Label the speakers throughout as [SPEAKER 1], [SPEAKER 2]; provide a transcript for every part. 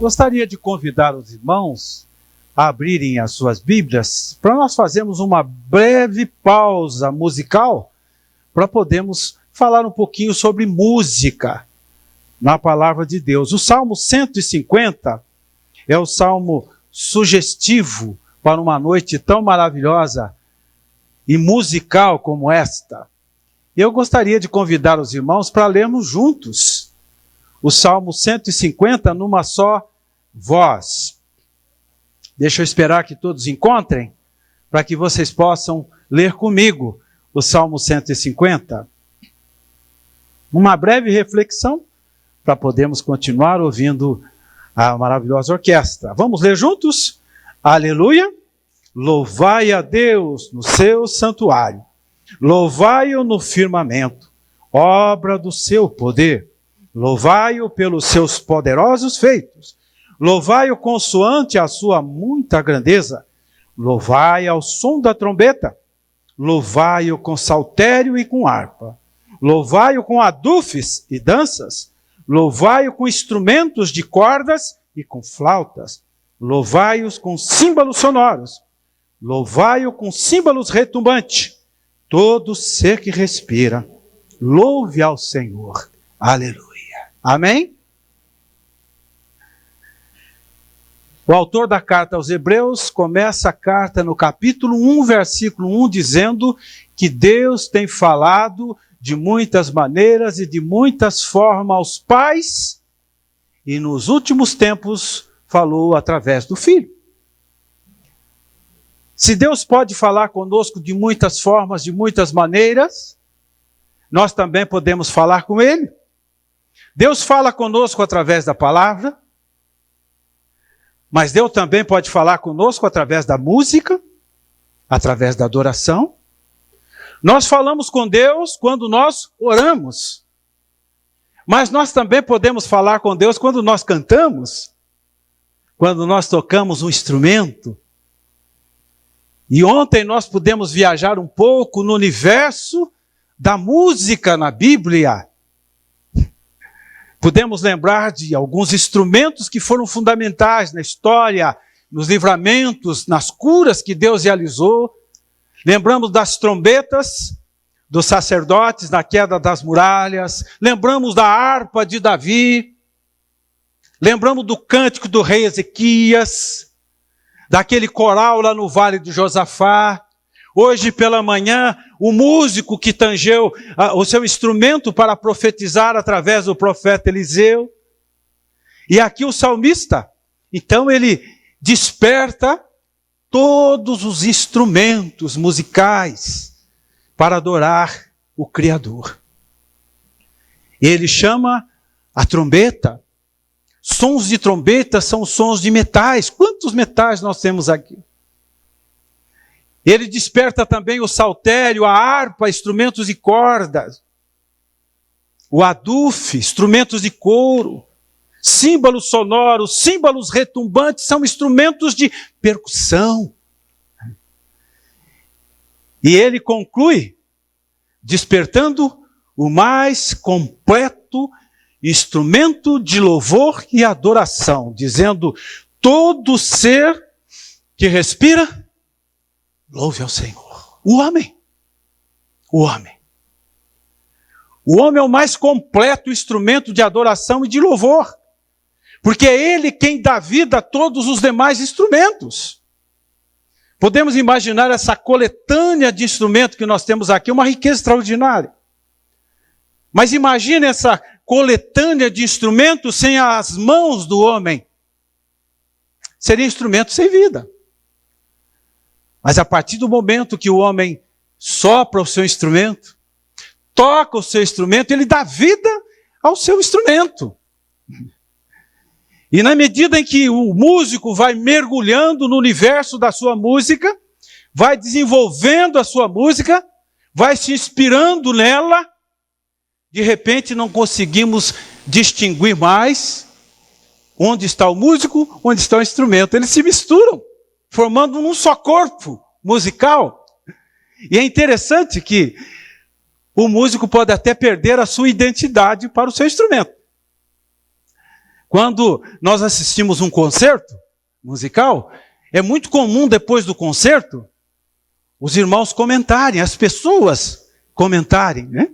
[SPEAKER 1] Gostaria de convidar os irmãos a abrirem as suas Bíblias para nós fazermos uma breve pausa musical para podermos falar um pouquinho sobre música na palavra de Deus. O Salmo 150 é o salmo sugestivo para uma noite tão maravilhosa e musical como esta. Eu gostaria de convidar os irmãos para lermos juntos o Salmo 150 numa só voz. Deixa eu esperar que todos encontrem, para que vocês possam ler comigo o Salmo 150. Uma breve reflexão, para podermos continuar ouvindo a maravilhosa orquestra. Vamos ler juntos? Aleluia! Louvai a Deus no seu santuário, louvai-o no firmamento, obra do seu poder, louvai-o pelos seus poderosos feitos, Louvai-o consoante a sua muita grandeza. Louvai ao som da trombeta. Louvai-o com saltério e com harpa. Louvai-o com adufes e danças. Louvai-o com instrumentos de cordas e com flautas. Louvai-os com símbolos sonoros. Louvai-o com símbolos retumbantes. Todo ser que respira, louve ao Senhor. Aleluia. Amém? O autor da carta aos Hebreus começa a carta no capítulo 1, versículo 1, dizendo que Deus tem falado de muitas maneiras e de muitas formas aos pais, e nos últimos tempos falou através do Filho. Se Deus pode falar conosco de muitas formas, de muitas maneiras, nós também podemos falar com Ele. Deus fala conosco através da palavra, mas Deus também pode falar conosco através da música, através da adoração. Nós falamos com Deus quando nós oramos, mas nós também podemos falar com Deus quando nós cantamos, quando nós tocamos um instrumento. E ontem nós pudemos viajar um pouco no universo da música na Bíblia. Podemos lembrar de alguns instrumentos que foram fundamentais na história, nos livramentos, nas curas que Deus realizou. Lembramos das trombetas dos sacerdotes na queda das muralhas. Lembramos da harpa de Davi. Lembramos do cântico do rei Ezequias, daquele coral lá no Vale do Josafá. Hoje pela manhã, o músico que tangeu o seu instrumento para profetizar através do profeta Eliseu. E aqui o salmista, então ele desperta todos os instrumentos musicais para adorar o Criador. Ele chama a trombeta. Sons de trombeta são sons de metais. Quantos metais nós temos aqui? Ele desperta também o saltério, a harpa, instrumentos de cordas, o adufe, instrumentos de couro, símbolos sonoros, símbolos retumbantes, são instrumentos de percussão. E ele conclui despertando o mais completo instrumento de louvor e adoração, dizendo: todo ser que respira, louve ao Senhor. O homem. O homem. O homem é o mais completo instrumento de adoração e de louvor, porque é ele quem dá vida a todos os demais instrumentos. Podemos imaginar essa coletânea de instrumentos que nós temos aqui, uma riqueza extraordinária. Mas imagine essa coletânea de instrumentos sem as mãos do homem. Seria instrumento sem vida. Mas a partir do momento que o homem sopra o seu instrumento, toca o seu instrumento, ele dá vida ao seu instrumento. E na medida em que o músico vai mergulhando no universo da sua música, vai desenvolvendo a sua música, vai se inspirando nela, de repente não conseguimos distinguir mais onde está o músico, onde está o instrumento. Eles se misturam, formando um só corpo musical. E é interessante que o músico pode até perder a sua identidade para o seu instrumento. Quando nós assistimos um concerto musical, é muito comum depois do concerto, os irmãos comentarem, as pessoas comentarem, né?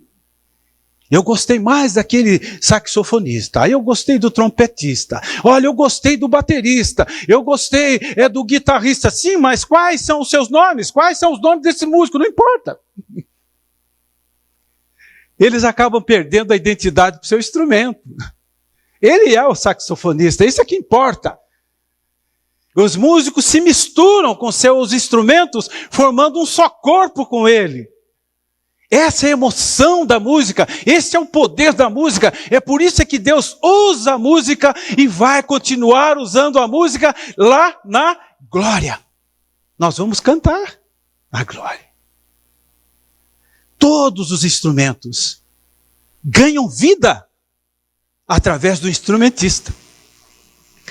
[SPEAKER 1] Eu gostei mais daquele saxofonista, eu gostei do trompetista, olha, eu gostei do baterista, eu gostei do guitarrista. Sim, mas quais são os seus nomes? Quais são os nomes desse músico? Não importa. Eles acabam perdendo a identidade do seu instrumento. Ele é o saxofonista, isso é que importa. Os músicos se misturam com seus instrumentos, formando um só corpo com ele. Essa é a emoção da música, esse é o poder da música. É por isso que Deus usa a música e vai continuar usando a música lá na glória. Nós vamos cantar a glória. Todos os instrumentos ganham vida através do instrumentista.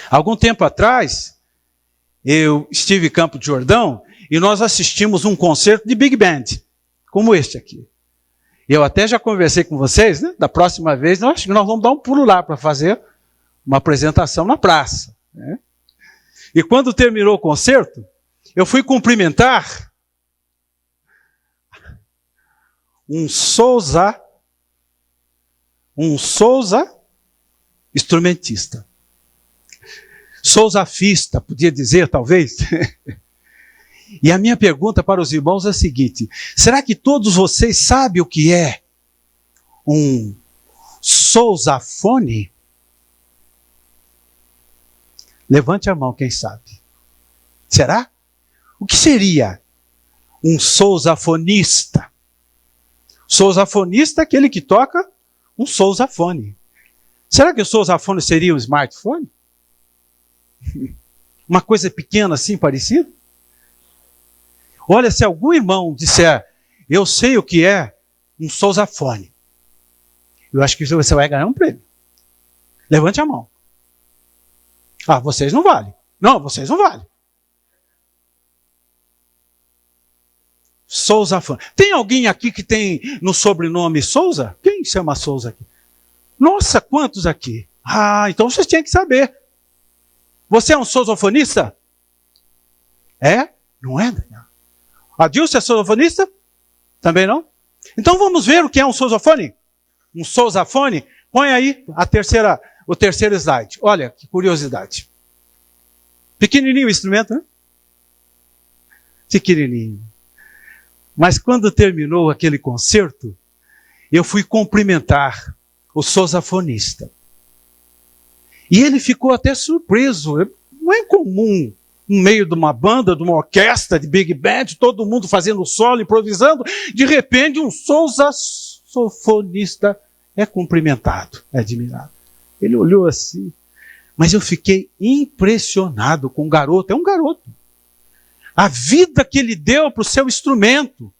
[SPEAKER 1] Algum tempo atrás, eu estive em Campo de Jordão e nós assistimos um concerto de Big Band, como este aqui. Eu até já conversei com vocês, né? Da próxima vez, acho que nós vamos dar um pulo lá para fazer uma apresentação na praça, né? E quando terminou o concerto, eu fui cumprimentar um Souza instrumentista. Souzafista, podia dizer, talvez. E a minha pergunta para os irmãos é a seguinte: será que todos vocês sabem o que é um sousafone? Levante a mão, quem sabe. Será? O que seria um sousafonista? Sousafonista é aquele que toca um sousafone. Será que o sousafone seria um smartphone? Uma coisa pequena assim, parecida? Olha, se algum irmão disser, eu sei o que é um sousafone, eu acho que você vai ganhar um prêmio. Levante a mão. Ah, vocês não valem. Não, vocês não valem. Sousafone. Tem alguém aqui que tem no sobrenome Souza? Quem chama Souza aqui? Nossa, quantos aqui? Ah, então vocês tinham que saber. Você é um sousafonista? É? Não é, Daniel? Adilson é sousafonista? Também não? Então vamos ver o que é um sousafone? Um sousafone? Põe aí o terceiro slide. Olha, que curiosidade. Pequenininho o instrumento, né? Pequenininho. Mas quando terminou aquele concerto, eu fui cumprimentar o sousafonista. E ele ficou até surpreso. Não é comum, no meio de uma banda, de uma orquestra de Big Band, todo mundo fazendo solo, improvisando, de repente um sousafonista é cumprimentado, é admirado. Ele olhou assim, mas eu fiquei impressionado com o garoto. É um garoto. A vida que ele deu para o seu instrumento.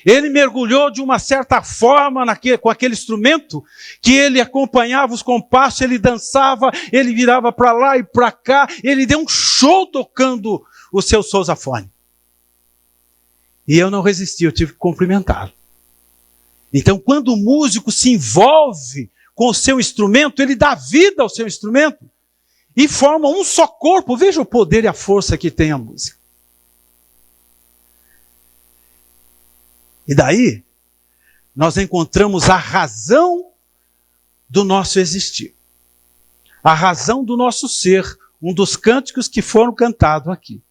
[SPEAKER 1] Ele mergulhou de uma certa forma com aquele instrumento, que ele acompanhava os compassos, ele dançava, ele virava para lá e para cá, ele deu um show tocando o seu sousafone. E eu não resisti, eu tive que cumprimentá-lo. Então, quando o músico se envolve com o seu instrumento, ele dá vida ao seu instrumento e forma um só corpo. Veja o poder e a força que tem a música. E daí, nós encontramos a razão do nosso existir. A razão do nosso ser. Um dos cânticos que foram cantados aqui.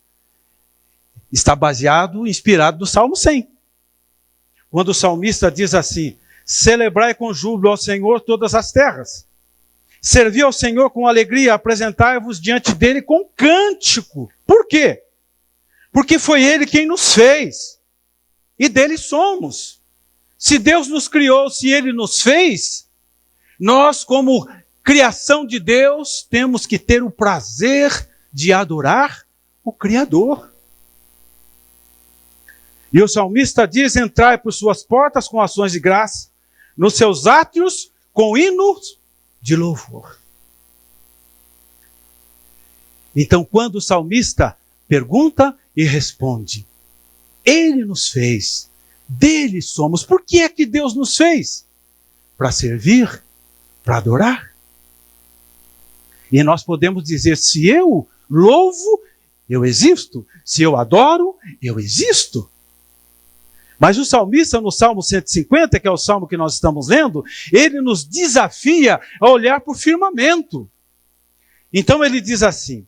[SPEAKER 1] Está baseado, inspirado no Salmo 100. Quando o salmista diz assim: celebrai com júbilo ao Senhor todas as terras. Servi ao Senhor com alegria, apresentai-vos diante dele com cântico. Por quê? Porque foi ele quem nos fez. E dele somos. Se Deus nos criou, se ele nos fez, nós, como criação de Deus, temos que ter o prazer de adorar o Criador. E o salmista diz: entrai por suas portas com ações de graça, nos seus átrios com hinos de louvor. Então, quando o salmista pergunta e responde, ele nos fez, dele somos. Por que é que Deus nos fez? Para servir, para adorar. E nós podemos dizer: se eu louvo, eu existo. Se eu adoro, eu existo. Mas o salmista, no Salmo 150, que é o salmo que nós estamos lendo, ele nos desafia a olhar para o firmamento. Então ele diz assim: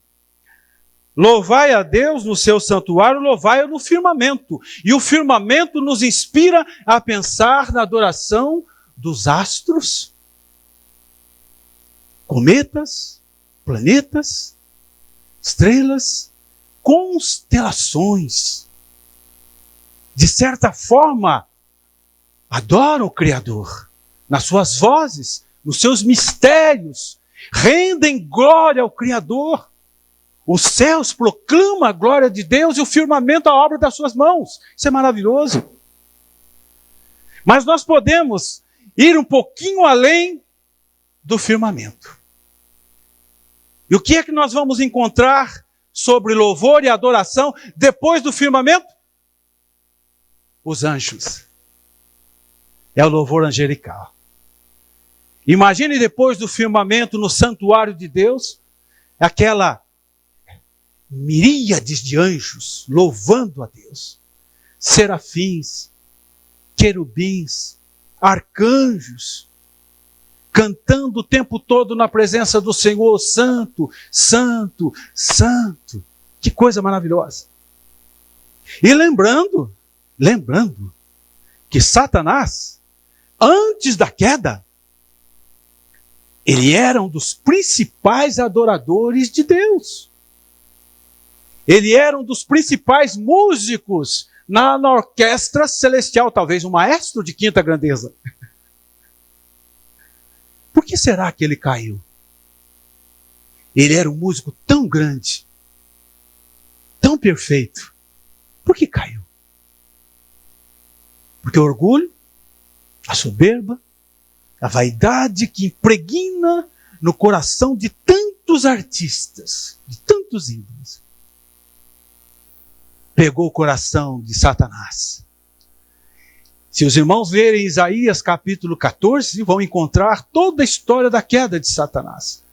[SPEAKER 1] louvai a Deus no seu santuário, louvai-o no firmamento. E o firmamento nos inspira a pensar na adoração dos astros, cometas, planetas, estrelas, constelações. De certa forma, adoram o Criador. Nas suas vozes, nos seus mistérios, rendem glória ao Criador. Os céus proclamam a glória de Deus e o firmamento a obra das suas mãos. Isso é maravilhoso. Mas nós podemos ir um pouquinho além do firmamento. E o que é que nós vamos encontrar sobre louvor e adoração depois do firmamento? Os anjos. É o louvor angelical. Imagine depois do firmamento no santuário de Deus, aquela miríades de anjos louvando a Deus. Serafins, querubins, arcanjos, cantando o tempo todo na presença do Senhor, santo, santo, santo. Que coisa maravilhosa. E lembrando que Satanás, antes da queda, ele era um dos principais adoradores de Deus. Ele era um dos principais músicos na orquestra celestial, talvez um maestro de quinta grandeza. Por que será que ele caiu? Ele era um músico tão grande, tão perfeito. Por que caiu? Porque o orgulho, a soberba, a vaidade que impregna no coração de tantos artistas, de tantos ídolos, pegou o coração de Satanás. Se os irmãos lerem Isaías capítulo 14, vão encontrar toda a história da queda de Satanás.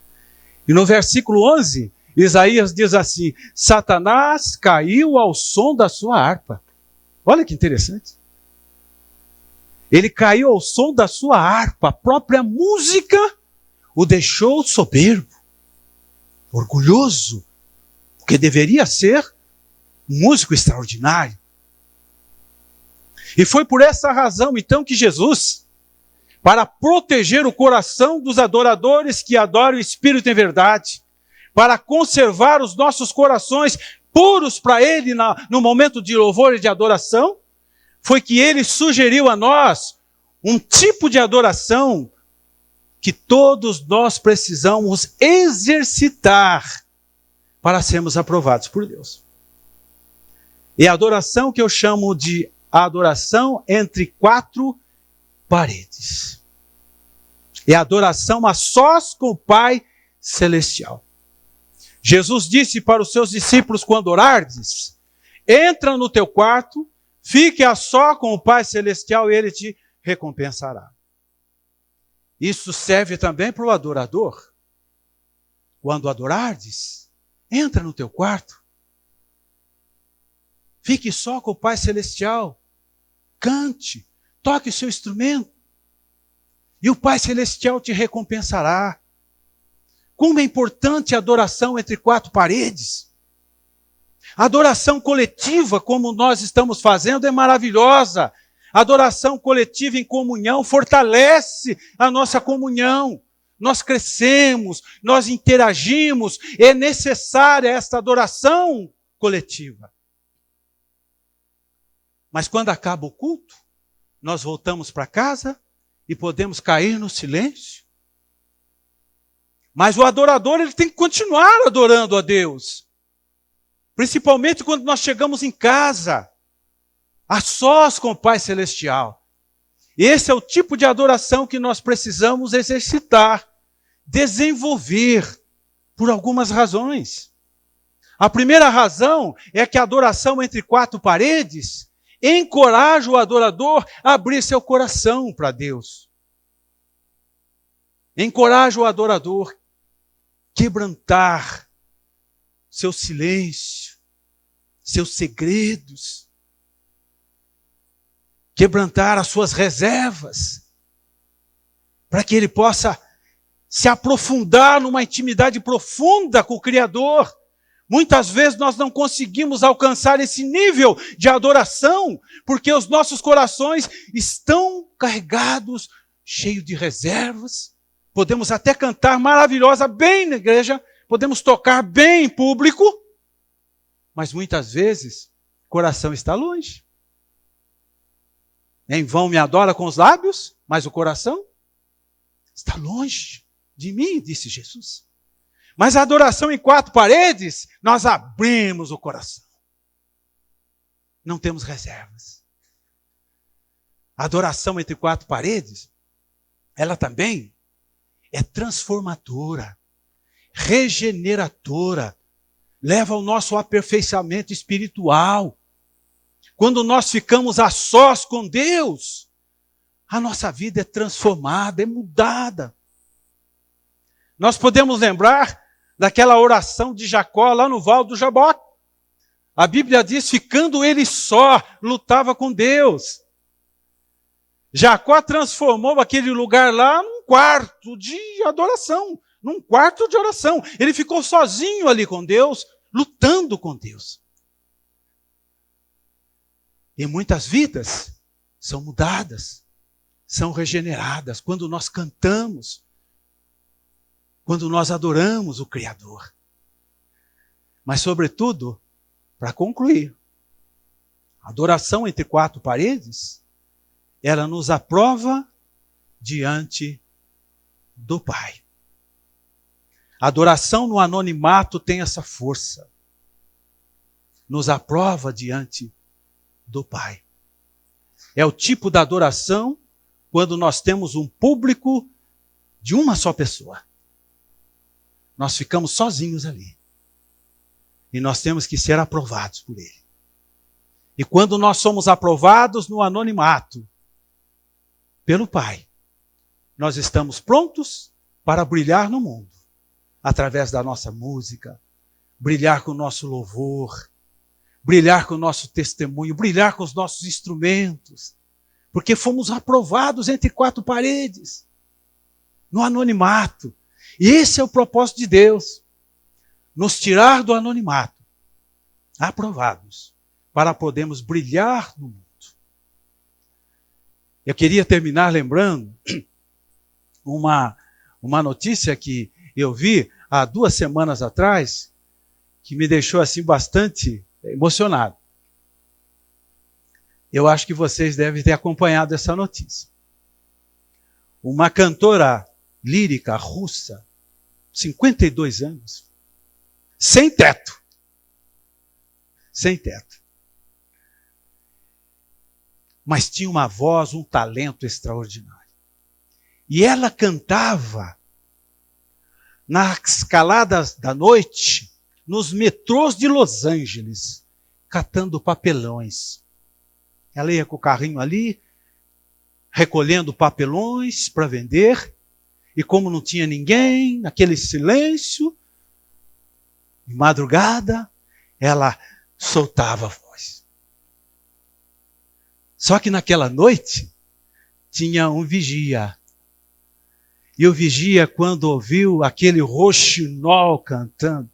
[SPEAKER 1] E no versículo 11, Isaías diz assim: Satanás caiu ao som da sua harpa. Olha que interessante. Ele caiu ao som da sua harpa, a própria música o deixou soberbo, orgulhoso, porque deveria ser um músico extraordinário. E foi por essa razão, então, que Jesus, para proteger o coração dos adoradores que adoram o Espírito em verdade, para conservar os nossos corações puros para Ele no momento de louvor e de adoração, foi que Ele sugeriu a nós um tipo de adoração que todos nós precisamos exercitar para sermos aprovados por Deus. É a adoração que eu chamo de adoração entre quatro paredes. É a adoração a sós com o Pai Celestial. Jesus disse para os seus discípulos quando orardes: entra no teu quarto, fique a só com o Pai Celestial e Ele te recompensará. Isso serve também para o adorador. Quando adorardes, entra no teu quarto, fique só com o Pai Celestial, cante, toque o seu instrumento, e o Pai Celestial te recompensará. Como é importante a adoração entre quatro paredes. A adoração coletiva, como nós estamos fazendo, é maravilhosa. A adoração coletiva em comunhão fortalece a nossa comunhão. Nós crescemos, nós interagimos. É necessária esta adoração coletiva. Mas quando acaba o culto, nós voltamos para casa e podemos cair no silêncio. Mas o adorador, ele tem que continuar adorando a Deus. Principalmente quando nós chegamos em casa, a sós com o Pai Celestial. Esse é o tipo de adoração que nós precisamos exercitar, desenvolver, por algumas razões. A primeira razão é que a adoração entre quatro paredes encoraja o adorador a abrir seu coração para Deus. Encoraja o adorador a quebrantar seu silêncio, seus segredos, quebrantar as suas reservas, para que ele possa se aprofundar numa intimidade profunda com o Criador. Muitas vezes nós não conseguimos alcançar esse nível de adoração, porque os nossos corações estão carregados, cheios de reservas. Podemos até cantar maravilhosa bem na igreja, podemos tocar bem em público, mas muitas vezes o coração está longe. Em vão me adora com os lábios, mas o coração está longe de mim, disse Jesus. Mas a adoração em quatro paredes, nós abrimos o coração. Não temos reservas. A adoração entre quatro paredes, ela também é transformadora. regeneradora, leva ao nosso aperfeiçoamento espiritual. Quando nós ficamos a sós com Deus, a nossa vida é transformada, é mudada. Nós podemos lembrar daquela oração de Jacó lá no Val do Jaboque. A Bíblia diz, ficando ele só, lutava com Deus. Jacó transformou aquele lugar lá num quarto de adoração, num quarto de oração. Ele ficou sozinho ali com Deus, lutando com Deus. E muitas vidas são mudadas, são regeneradas quando nós cantamos, quando nós adoramos o Criador. Mas, sobretudo, para concluir, a adoração entre quatro paredes, ela nos aprova diante do Pai. A adoração no anonimato tem essa força. Nos aprova diante do Pai. É o tipo da adoração quando nós temos um público de uma só pessoa. Nós ficamos sozinhos ali. E nós temos que ser aprovados por Ele. E quando nós somos aprovados no anonimato, pelo Pai, nós estamos prontos para brilhar no mundo, através da nossa música, brilhar com o nosso louvor, brilhar com o nosso testemunho, brilhar com os nossos instrumentos, porque fomos aprovados entre quatro paredes, no anonimato. E esse é o propósito de Deus, nos tirar do anonimato, aprovados, para podermos brilhar no mundo. Eu queria terminar lembrando uma notícia que eu vi há 2 semanas atrás, que me deixou assim bastante emocionado. Eu acho que vocês devem ter acompanhado essa notícia. Uma cantora lírica russa, 52 anos, sem teto. Sem teto. Mas tinha uma voz, um talento extraordinário. E ela cantava nas caladas da noite, nos metrôs de Los Angeles, catando papelões. Ela ia com o carrinho ali, recolhendo papelões para vender, e como não tinha ninguém, naquele silêncio, de madrugada, ela soltava a voz. Só que naquela noite, tinha um vigia. E o vigia, quando ouviu aquele roxinol cantando,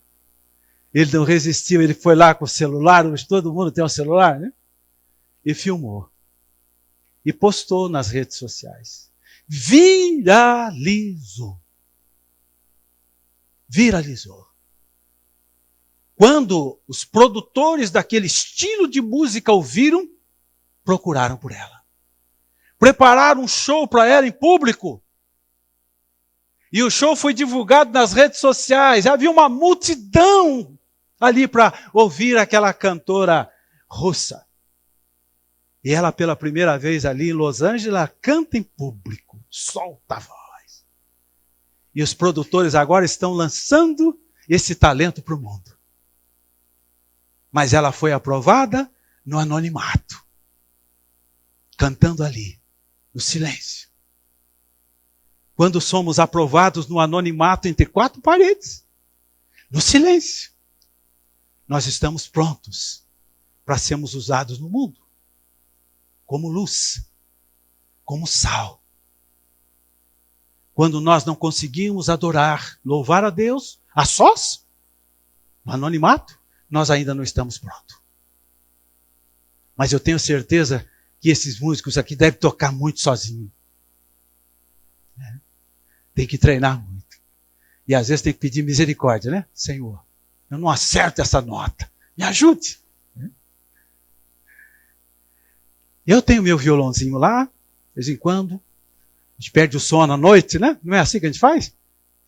[SPEAKER 1] ele não resistiu, ele foi lá com o celular, hoje todo mundo tem um celular, né? E filmou. E postou nas redes sociais. Viralizou. Viralizou. Quando os produtores daquele estilo de música ouviram, procuraram por ela. Prepararam um show para ela em público. E o show foi divulgado nas redes sociais. Havia uma multidão ali para ouvir aquela cantora russa. E ela, pela primeira vez ali em Los Angeles, ela canta em público, solta a voz. E os produtores agora estão lançando esse talento para o mundo. Mas ela foi aprovada no anonimato, cantando ali, no silêncio. Quando somos aprovados no anonimato entre quatro paredes, no silêncio, nós estamos prontos para sermos usados no mundo, como luz, como sal. Quando nós não conseguimos adorar, louvar a Deus, a sós, no anonimato, nós ainda não estamos prontos. Mas eu tenho certeza que esses músicos aqui devem tocar muito sozinhos. Tem que treinar muito. E às vezes tem que pedir misericórdia, né? Senhor, eu não acerto essa nota. Me ajude. Eu tenho meu violãozinho lá, de vez em quando. A gente perde o sono à noite, né? Não é assim que a gente faz?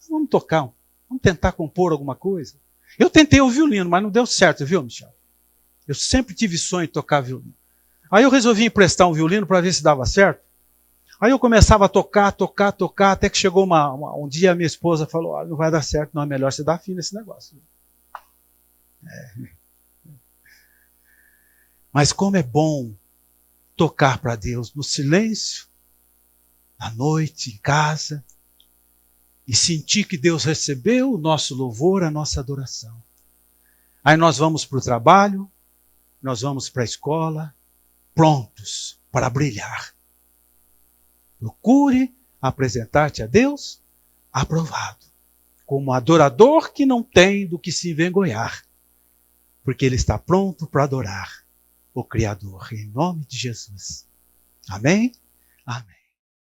[SPEAKER 1] Vamos tocar, vamos tentar compor alguma coisa. Eu tentei o violino, mas não deu certo, viu, Michel? Eu sempre tive sonho de tocar violino. Aí eu resolvi emprestar um violino para ver se dava certo. Aí eu começava a tocar, até que chegou um dia a minha esposa falou, olha, não vai dar certo, não, é melhor você dar fim nesse negócio. Mas como é bom tocar para Deus no silêncio, à noite, em casa, e sentir que Deus recebeu o nosso louvor, a nossa adoração. Aí nós vamos para o trabalho, nós vamos para a escola, prontos para brilhar. Procure apresentar-te a Deus aprovado, como adorador que não tem do que se envergonhar, porque ele está pronto para adorar o Criador, em nome de Jesus. Amém? Amém.